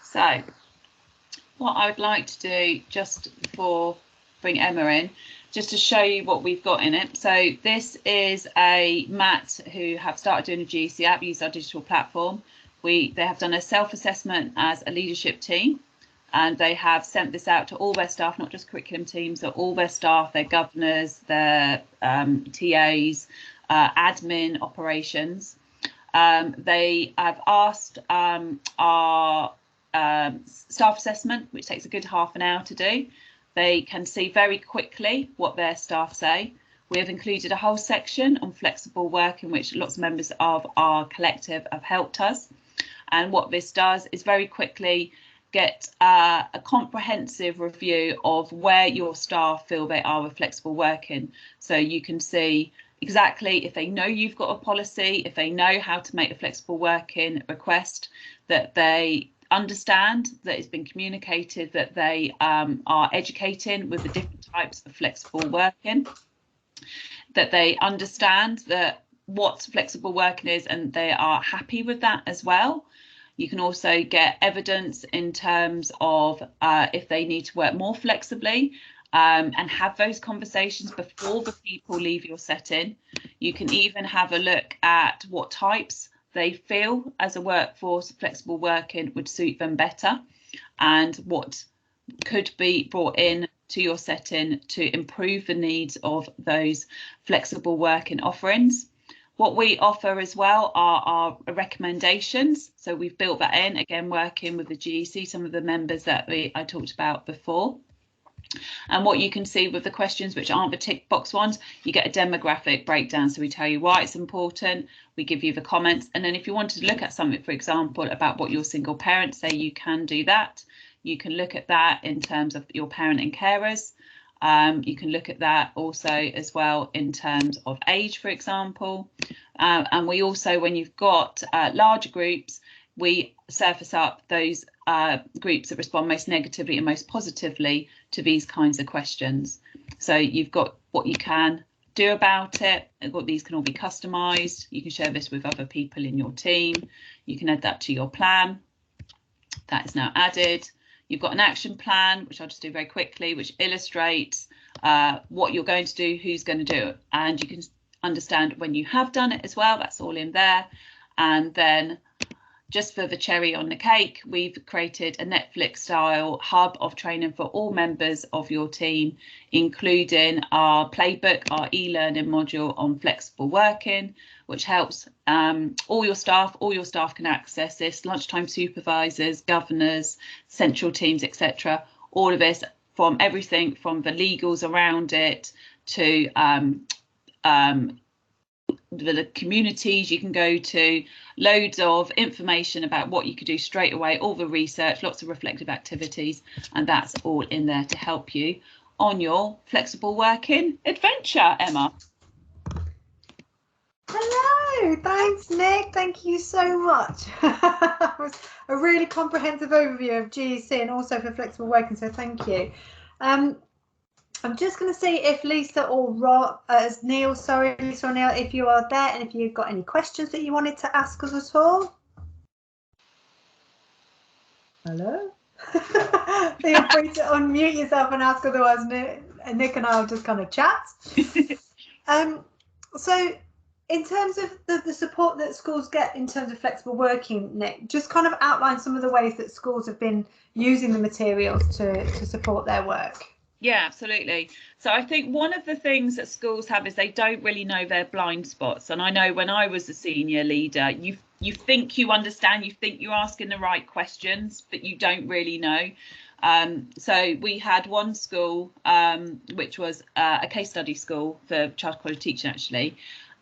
so what I would like to do just before bring Emma in, just to show you what we've got in it. So this is a Matt who have started doing a GEC app, use our digital platform. They have done a self-assessment as a leadership team, and they have sent this out to all their staff, not just curriculum teams, so all their staff, their governors, their TAs, admin, operations. They have asked our staff assessment, which takes a good half an hour to do. They can see very quickly what their staff say. We have included a whole section on flexible work in which lots of members of our collective have helped us. And what this does is very quickly get a comprehensive review of where your staff feel they are with flexible working. So you can see exactly if they know you've got a policy, if they know how to make a flexible working request, that they understand that it's been communicated, that they are educating with the different types of flexible working. that they understand that what flexible working is and they are happy with that as well. You can also get evidence in terms of if they need to work more flexibly, and have those conversations before the people leave your setting. You can even have a look at what types they feel as a workforce flexible working would suit them better, and what could be brought in to your setting to improve the needs of those flexible working offerings. What we offer as well are our recommendations. So we've built that in, again, working with the GEC, some of the members that I talked about before. And what you can see with the questions which aren't the tick box ones, you get a demographic breakdown. So we tell you why it's important, we give you the comments, and then if you wanted to look at something, for example, about what your single parents say, you can do that. You can look at that in terms of your parent and carers. You can look at that also as well in terms of age, for example. And we also, when you've got larger groups, we surface up those groups that respond most negatively and most positively to these kinds of questions. So you've got what you can do about it, and what these can all be customised. You can share this with other people in your team. You can add that to your plan. That is now added. You've got an action plan, which I'll just do very quickly, which illustrates what you're going to do, who's going to do it, and you can understand when you have done it as well. That's all in there. And then just for the cherry on the cake, we've created a Netflix style hub of training for all members of your team, including our playbook, our e-learning module on flexible working, which helps all your staff can access this, lunchtime supervisors, governors, central teams, etc. All of this, from everything from the legals around it to the communities you can go to, loads of information about what you could do straight away, all the research, lots of reflective activities, and that's all in there to help you on your flexible working adventure, Emma. Hello, thanks Nick, thank you so much. That was a really comprehensive overview of GEC and also for flexible working, so thank you. I'm just going to see if Lisa or Neil, Lisa or Neil, if you are there and if you've got any questions that you wanted to ask us at all. Hello? Feel free to unmute yourself and ask, otherwise Nick and I will just kind of chat. So in terms of the support that schools get in terms of flexible working, Nick, just kind of outline some of the ways that schools have been using the materials to support their work. Yeah, absolutely. So I think one of the things that schools have is they don't really know their blind spots. And I know when I was a senior leader, you think you understand, you think you're asking the right questions, but you don't really know. So we had one school, which was a case study school for child quality teaching, actually,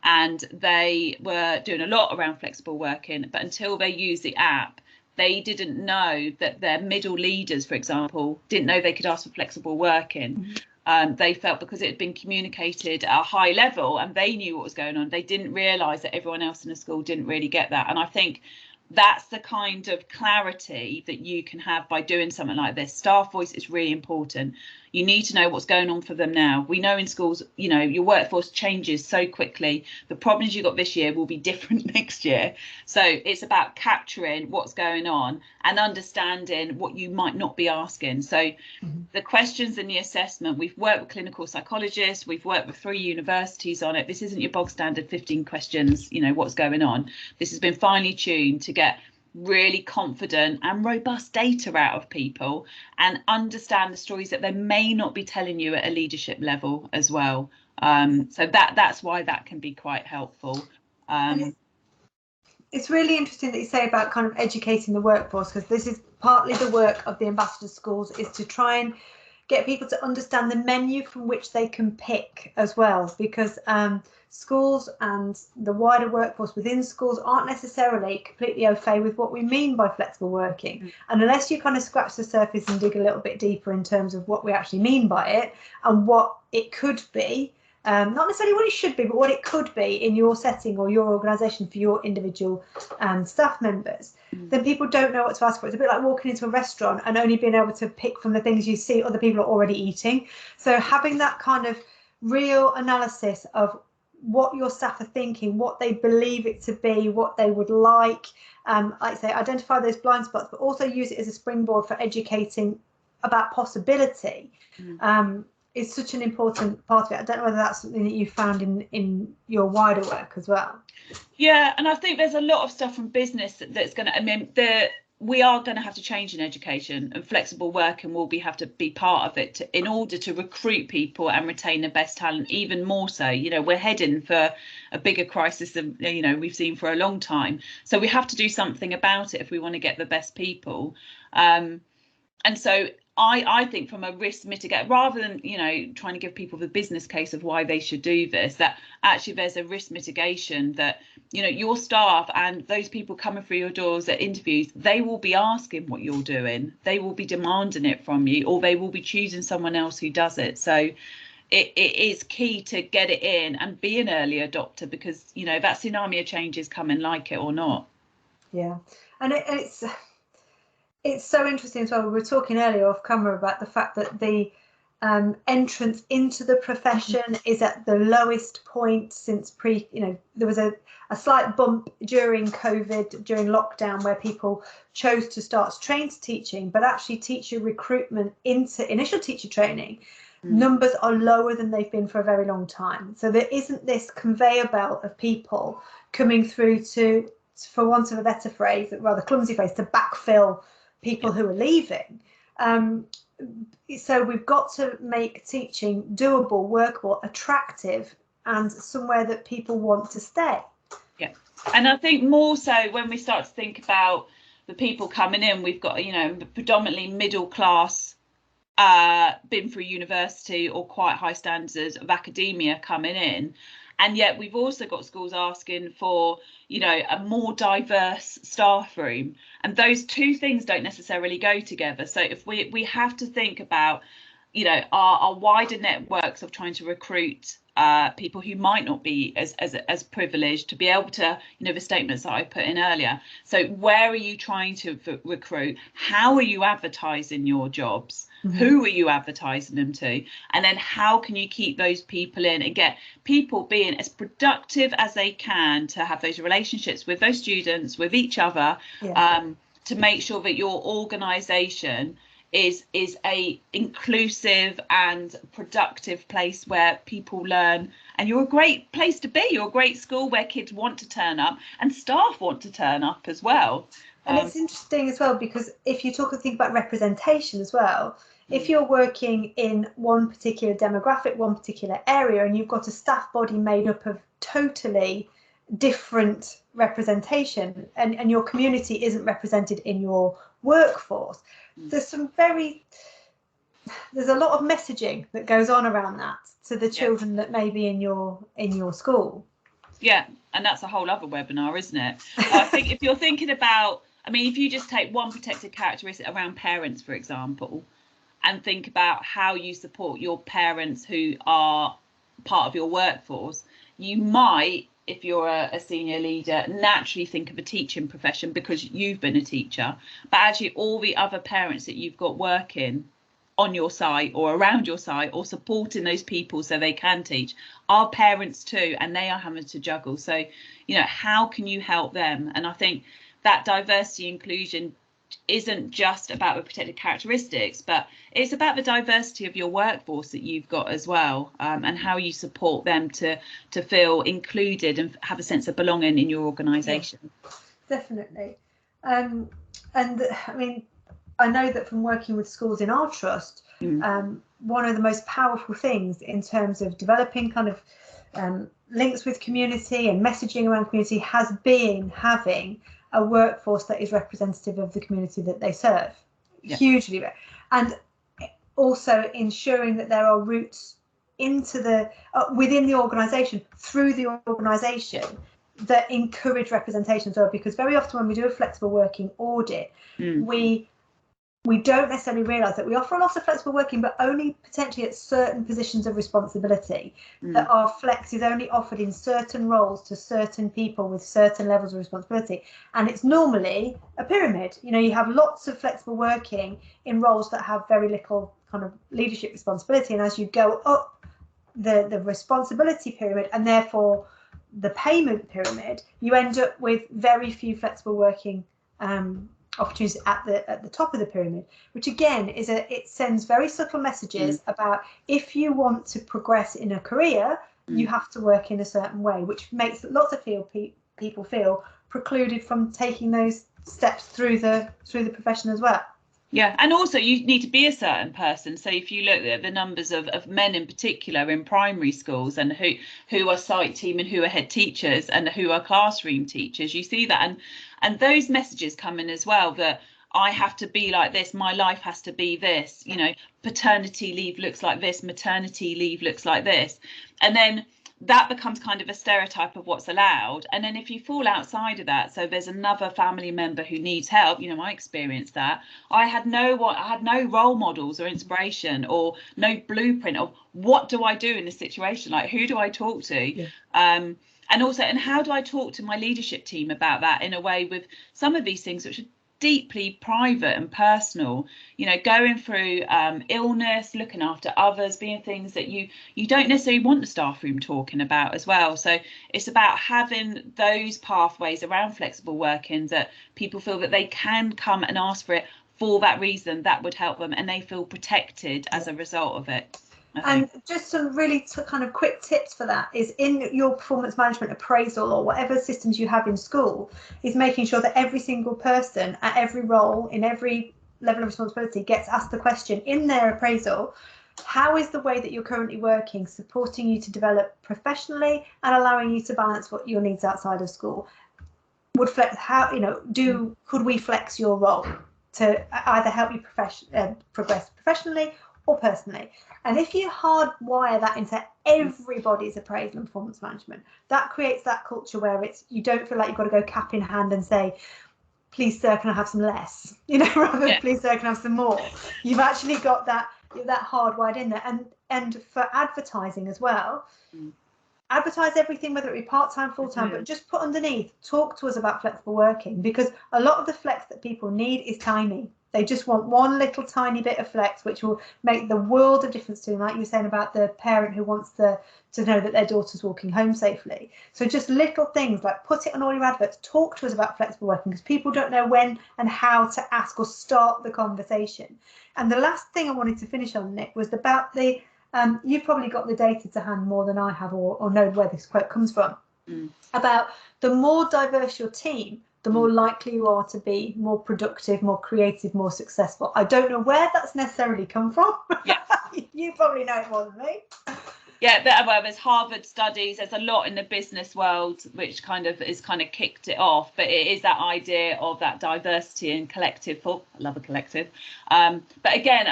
and they were doing a lot around flexible working, but until they used the app, they didn't know that their middle leaders, for example, didn't know they could ask for flexible working. They felt because it had been communicated at a high level and they knew what was going on, they didn't realise that everyone else in the school didn't really get that. And I think that's the kind of clarity that you can have by doing something like this. Staff voice is really important. You need to know what's going on for them now. We know in schools, you know, your workforce changes so quickly. The problems you got this year will be different next year. So it's about capturing what's going on and understanding what you might not be asking. So the questions in the assessment, we've worked with clinical psychologists, we've worked with 3 universities on it. This isn't your bog standard 15 questions, you know, what's going on. This has been finely tuned to get really confident and robust data out of people and understand the stories that they may not be telling you at a leadership level as well. So that's why that can be quite helpful. It's really interesting that you say about kind of educating the workforce, because this is partly the work of the ambassador schools, is to try and get people to understand the menu from which they can pick as well, because schools and the wider workforce within schools aren't necessarily completely au fait with what we mean by flexible working. And unless you kind of scratch the surface and dig a little bit deeper in terms of what we actually mean by it and what it could be, not necessarily what it should be, but what it could be in your setting or your organisation for your individual staff members, then people don't know what to ask for. It's a bit like walking into a restaurant and only being able to pick from the things you see other people are already eating. So having that kind of real analysis of what your staff are thinking, what they believe it to be, what they would like I say, identify those blind spots, but also use it as a springboard for educating about possibility. Is such an important part of it. I don't know whether that's something that you found in your wider work as well. Yeah, and I think there's a lot of stuff from business that's going to, I mean, we are going to have to change in education, and flexible working will have to be part of it in order to recruit people and retain the best talent even more so. You know, we're heading for a bigger crisis than, you know, we've seen for a long time. So we have to do something about it if we want to get the best people. And so I think from a risk mitigate, rather than, you know, trying to give people the business case of why they should do this, that actually there's a risk mitigation that, you know, your staff and those people coming through your doors at interviews, they will be asking what you're doing. They will be demanding it from you, or they will be choosing someone else who does it. So it is key to get it in and be an early adopter, because, you know, that tsunami of change is coming, like it or not. Yeah, and it's so interesting as well. We were talking earlier off camera about the fact that the entrance into the profession is at the lowest point since there was a slight bump during COVID, during lockdown, where people chose to start trained teaching, but actually teacher recruitment into initial teacher training numbers are lower than they've been for a very long time. So there isn't this conveyor belt of people coming through to, for want of a better phrase, rather clumsy phrase, to backfill people who are leaving. So we've got to make teaching doable, workable, attractive, and somewhere that people want to stay. Yeah, and I think more so when we start to think about the people coming in, we've got, you know, predominantly middle class, been through university or quite high standards of academia coming in. And yet we've also got schools asking for, you know, a more diverse staff room. And those two things don't necessarily go together. So if we have to think about, you know, our wider networks of trying to recruit people who might not be as privileged, to be able to, you know, the statements that I put in earlier. So where are you trying to recruit? How are you advertising your jobs? Who are you advertising them to? And then how can you keep those people in and get people being as productive as they can to have those relationships with those students, with each other, to make sure that your organisation is a inclusive and productive place where people learn, and you're a great place to be. You're a great school where kids want to turn up and staff want to turn up as well. And it's interesting as well, because if you think about representation as well, if you're working in one particular demographic, one particular area, and you've got a staff body made up of totally different representation, and your community isn't represented in your workforce, there's a lot of messaging that goes on around that to the children that may be in your school. Yeah, and that's a whole other webinar, isn't it? I think if you're thinking about, I mean, if you just take one protected characteristic around parents, for example, and think about how you support your parents who are part of your workforce, you might, if you're a senior leader, naturally think of a teaching profession because you've been a teacher, but actually all the other parents that you've got working on your site or around your site or supporting those people so they can teach are parents too, and they are having to juggle. So, you know, how can you help them? And I think that diversity inclusion isn't just about the protected characteristics, but it's about the diversity of your workforce that you've got as well, and how you support them to feel included and have a sense of belonging in your organisation. Yeah, definitely. And I mean, I know that from working with schools in our trust, one of the most powerful things in terms of developing kind of links with community and messaging around community has been having a workforce that is representative of the community that they serve. Hugely, and also ensuring that there are routes into the within the organisation, through the organisation, that encourage representation as well. Because very often when we do a flexible working audit, we don't necessarily realise that we offer a lot of flexible working, but only potentially at certain positions of responsibility. That our flex is only offered in certain roles to certain people with certain levels of responsibility. And it's normally a pyramid. You know, you have lots of flexible working in roles that have very little kind of leadership responsibility. And as you go up the responsibility pyramid and therefore the payment pyramid, you end up with very few flexible working opportunities at the top of the pyramid, which again it sends very subtle messages about if you want to progress in a career, you have to work in a certain way, which makes lots of people feel precluded from taking those steps through the profession as well. Yeah, and also you need to be a certain person. So if you look at the numbers of men in particular in primary schools and who are site team and who are head teachers and who are classroom teachers, you see that, and those messages come in as well, that I have to be like this, my life has to be this, you know, paternity leave looks like this, maternity leave looks like this, and then that becomes kind of a stereotype of what's allowed. And then if you fall outside of that, so there's another family member who needs help, you know, I experienced that. I had no role models or inspiration or no blueprint of what do I do in this situation, like who do I talk to? Yeah. And also, and how do I talk to my leadership team about that in a way with some of these things which are deeply private and personal, you know, going through illness, looking after others, being things that you don't necessarily want the staff room talking about as well. So it's about having those pathways around flexible working that people feel that they can come and ask for it for that reason, that would help them, and they feel protected as a result of it. And just some really kind of quick tips for that is in your performance management appraisal or whatever systems you have in school, is making sure that every single person at every role in every level of responsibility gets asked the question in their appraisal: how is the way that you're currently working supporting you to develop professionally and allowing you to balance what your needs outside of school? Could we flex your role to either help you progress professionally or personally? And if you hardwire that into everybody's appraisal and performance management, that creates that culture where you don't feel like you've got to go cap in hand and say, please sir, can I have some less, you know, rather than please sir, can I have some more. You've actually got that hardwired in there. And for advertising as well, advertise everything, whether it be part-time, full-time, but just put underneath, talk to us about flexible working, because a lot of the flex that people need is tiny. They just want one little tiny bit of flex, which will make the world of difference to them, like you were saying about the parent who wants to know that their daughter's walking home safely. So just little things like put it on all your adverts, talk to us about flexible working, because people don't know when and how to ask or start the conversation. And the last thing I wanted to finish on, Nick, was about the, you've probably got the data to hand more than I have, or know where this quote comes from, about the more diverse your team, the more likely you are to be more productive, more creative, more successful. I don't know where that's necessarily come from. Yeah. You probably know it more than me. Yeah, well, there's Harvard studies, there's a lot in the business world which kind of kicked it off, but it is that idea of that diversity and collective. I love a collective. But again,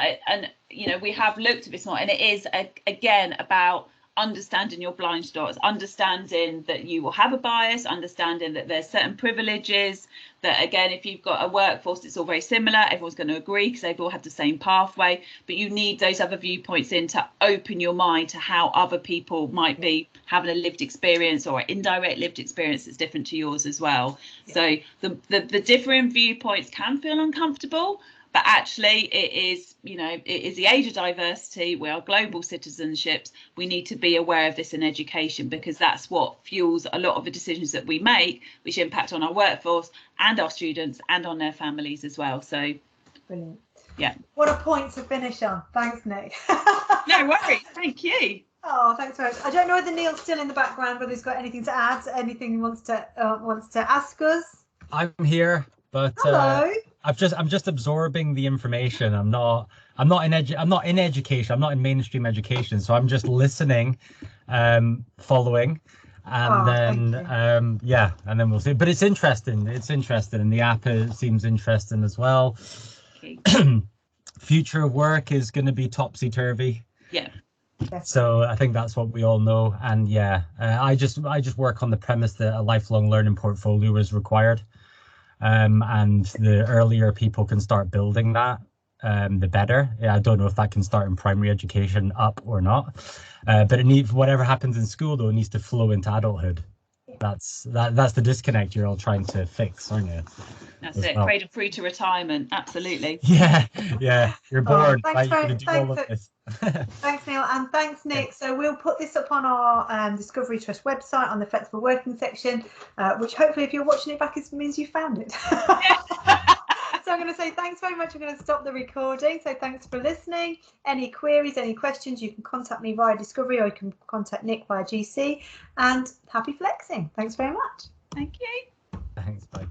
we have looked at this more, and it is again about understanding your blind spots, understanding that you will have a bias, understanding that there's certain privileges, that again, if you've got a workforce, it's all very similar, everyone's going to agree because they've all had the same pathway, but you need those other viewpoints in to open your mind to how other people might be having a lived experience or an indirect lived experience that's different to yours as well. So the different viewpoints can feel uncomfortable, but actually it is the age of diversity. We are global citizenships. We need to be aware of this in education, because that's what fuels a lot of the decisions that we make, which impact on our workforce and our students and on their families as well. So brilliant. Yeah. What a point to finish on. Thanks, Nick. No worries. Thank you. Oh, thanks very much. I don't know whether Neil's still in the background, whether he's got anything to add, anything he wants to ask us. I'm here, but hello. I'm just absorbing the information. I'm not in education. I'm not in mainstream education, so I'm just listening, following, and then and then we'll see. But it's interesting. And the app seems interesting as well. Okay. Future of work is going to be topsy-turvy. Yeah. So I think that's what we all know. And I just work on the premise that a lifelong learning portfolio is required. And the earlier people can start building that, the better. I don't know if that can start in primary education up or not, but whatever happens in school though, it needs to flow into adulthood. that's the disconnect you're all trying to fix, aren't you? That's it. Well. Cradle through to retirement. Absolutely. Yeah. You're bored. Thanks, Neil, and thanks, Nick. Yeah. So we'll put this up on our Discovery Trust website on the flexible working section, which hopefully, if you're watching it back, it means you found it. So I'm going to say thanks very much. I'm going to stop the recording. So thanks for listening. Any queries, any questions, you can contact me via Discovery, or you can contact Nick via GC. And happy flexing. Thanks very much. Thank you. Thanks. Bye.